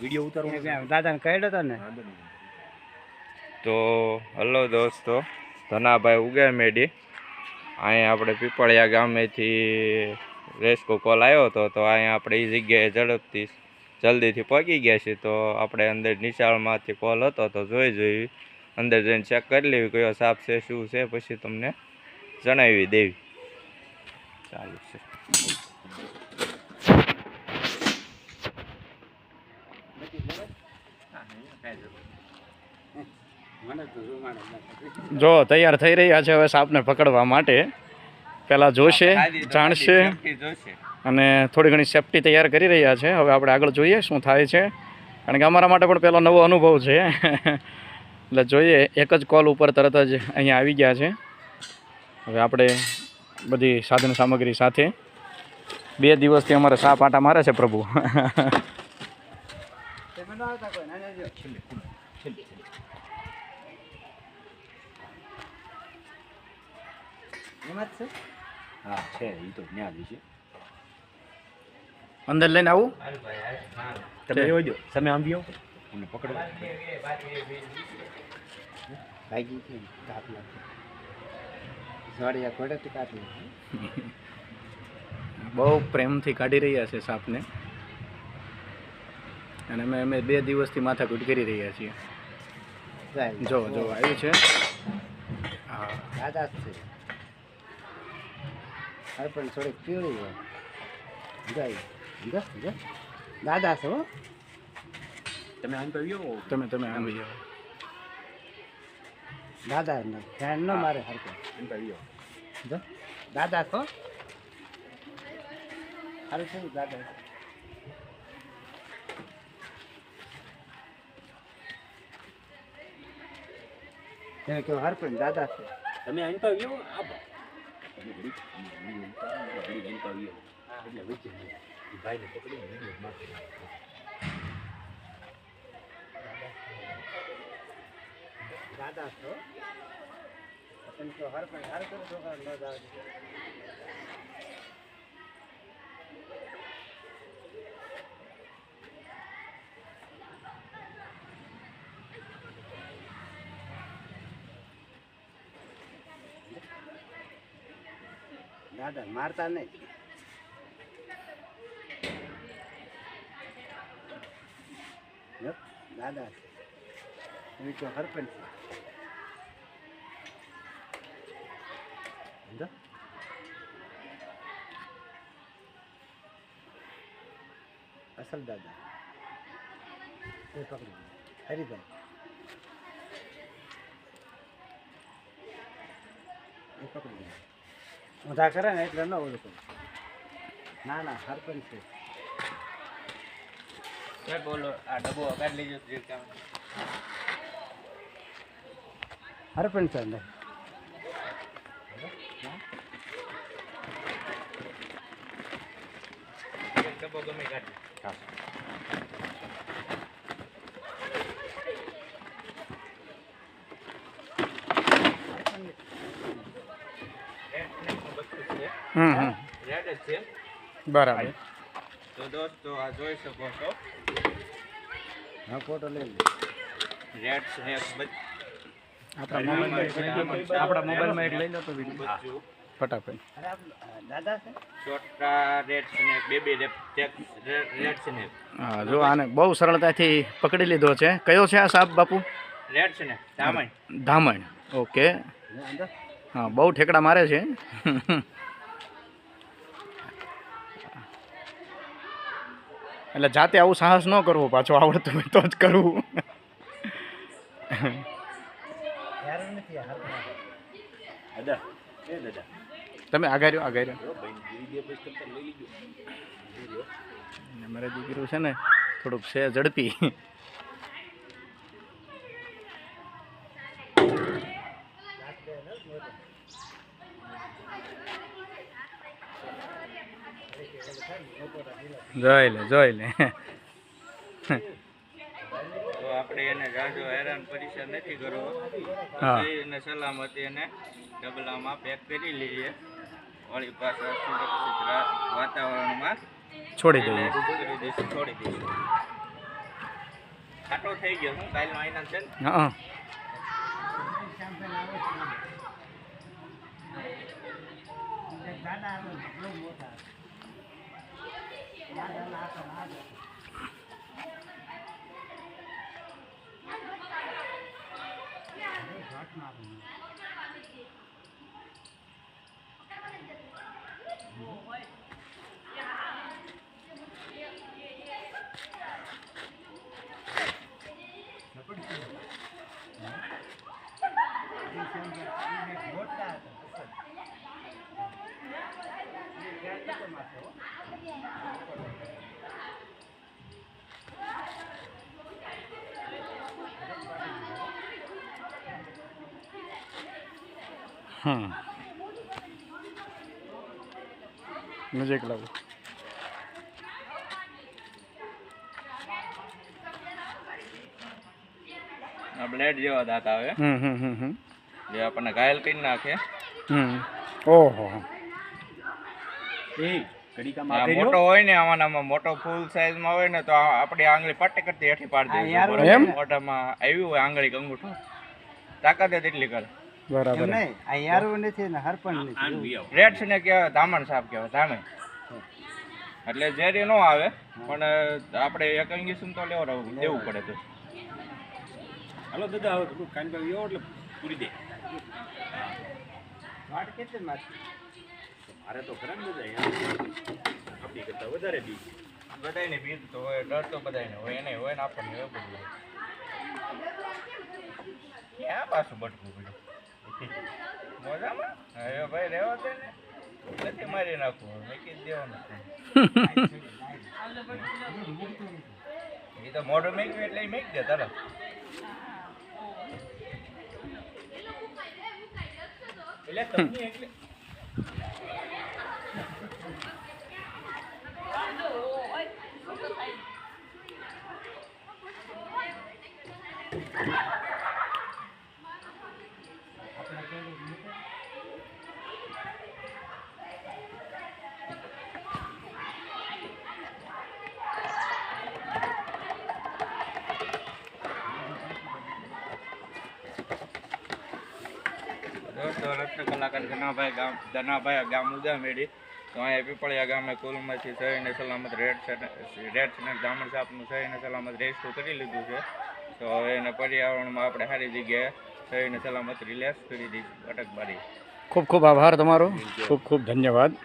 Video ઉતારવાનો દાદાને કહ્યો હતો ને. તો હલો દોસ્તો, ધનાભાઈ ઉગેમેડી અહીંયા આપણે પીપળિયા ગામેથી રેસ્કો કોલ આવ્યો હતો. તો અહીંયા આપણે એ જગ્યાએ જલ્દીથી પહોંચી ગયા છીએ. તો આપણે અંદર નિશાળમાંથી કોલ હતો તો જોઈ અંદર જઈને ચેક કરી લેવી કયો સાપ છે શું છે, પછી તમને જણાવી દેવી. ચાલુ છે. જો તૈયાર થઈ રહ્યા છે હવે સાપને પકડવા માટે. પહેલાં જોશે, જાણશે અને થોડી ઘણી સેફટી તૈયાર કરી રહ્યા છે. હવે આપણે આગળ જોઈએ શું થાય છે, કારણ કે અમારા માટે પણ પહેલો નવો અનુભવ છે. એટલે જોઈએ, એક જ કોલ ઉપર તરત જ અહીંયા આવી ગયા છે. હવે આપણે બધી સાધન સામગ્રી સાથે 2 દિવસથી અમારે સાપ આટા મારે છે પ્રભુ. હા છે, એ તો ન્યા જ છે. અંદર લઈને આવું તમે એવો જો તમે આમ બીઓ અને પકડો લાગી છે કાપ લાગે જોડિયા કોડે કાપી. બહુ પ્રેમથી કાઢી રહ્યા છે સાપને અને અમે 2 દિવસથી માથાકૂટ કરી રહ્યા છીએ. જો આવ્યું છે. હા દાદા છે. હવે પણ થોડીક પીળી હોય દાદા છો. તમે આમ તો બીઓ તમે આવી જાઓ. દાદા ધ્યાન ન મારે હરકો આમ તો બીઓ જો દાદા છો. સારું છે દાદા. તમે કહો હર પણ દાદા છે. તમે આમ તો બીઓ આ એટલે ભાઈને પકડી વિડિયો મારતી દાદા છો. તમે કહો હર પણ હર કરો છોકરા ન દાદા. દાદા મારતા નહીં. દાદા તમે કહો હરપંચ છે. અસલ દાદા એ પકડી હરિભાઈ એ પકડી ઊંધા કરે ને એટલે ન ઓળખું. ના હરપંચ છે. બોલો આ ડબ્બો કાઢી લેજો. હરપંચ છે અંદર. ડબ્બો ગમે કાઢી. રેડ છે બરાબર. તો દોસ્તો આ જોઈ શકો છો. હા ફોટો લઈ લો. રેડ સ્નેક આપણા મોબાઈલમાં એક લઈ લો તો બચ્ચું ફટાફટ. દાદા છે. છોટા red snake baby red snake. હા જો આને બહુ સરળતાથી પકડી લીધો છે. કયો છે આ સાપ બાપુ? રેડ સ્નેક ધામણ. ધામણ. ઓકે. અંદર હા બહુ ઠેકડા મારે છે. એટલે જાતે આવું સાહસ ન કરવું, પાછું આવડતું હોય તો જ કરવું. યાર નથી હરપંચ. દાદા એ દાદા તમે આગળ રહ્યો. વિડિયો પોસ્ટ કરતા લઈ લીજો. મારે દીકરું છે ને થોડુંક છે ઝડપી. જોઈ લે. તો આપણે એને જાજો હેરાન પરેશાન નથી કરવો. હા. એને સલામતી એને ડબલામાં પેક કરી લઈએ. વળી પાછા સુરક્ષિત વાતાવરણમાં છોડી દઈએ. છોડી દઈશું. ખાટો થઈ ગયો હું કાલનો આઈના છે ને હા નજીક લાવો આ બ્લેડ જેવા દાંત આવે જે આપણને ઘાયલ કરી નાખે ઓહો એ કડીકા આ મોટો હોય ને આમાં મોટો ફૂલ સાઈઝમાં હોય ને તો આપણી આંગળી પટ્ટે કરતી હેઠી પાડી યાર, દે એમ? મોટામાં આવ્યું હોય આંગળી અંગૂઠો તાકાત જ એટલી કરે બરાબર નહીં આ યારું નથી ને હરપણ નથી રેડ છે ને કહેવાય ધામણ સાપ કહેવાય ધામે એટલે ઝેરી ન આવે પણ આપણે એક ઇન્જેક્શન તો દેવું પડે તો હાલો દાદા હવે થોડું કાન પર ગયો એટલે પૂરી દે વાટ કેટલી મારતી મારે તો ખરા ને દાદા આપણી કરતા વધારે બી બધાયને ભીડ તો હોય ડર તો બધાયને હોય એને હોય ને આપણને હોય બધું હોય. ક્યાં પાછું બટકું પડ્યું મજામાં હવે ભાઈ રહેવા દે ને નથી મારી નાખવું મેં કીધું દેવાનું એ તો મોઢું મેક્યું એટલે એ મેક દે તરત એટલે તમને એટલે દોસ્તો રત્ન કલાકાર ધનાભાઈ ગામ ઉદામેડી તો અહીંયા પીપળિયા ગામે કુલમાંથી સહીને સલામત રેડ સ્નેક ધામણ સાપનું સહીને સલામત રેસ્ક્યુ કરી લીધું છે તો હવે એને પર્યાવરણમાં આપણે સારી જગ્યાએ સહીને સલામત રિલેક્સ કરી દીધી અટક બારી ખૂબ ખૂબ આભાર તમારો ખૂબ ખૂબ ધન્યવાદ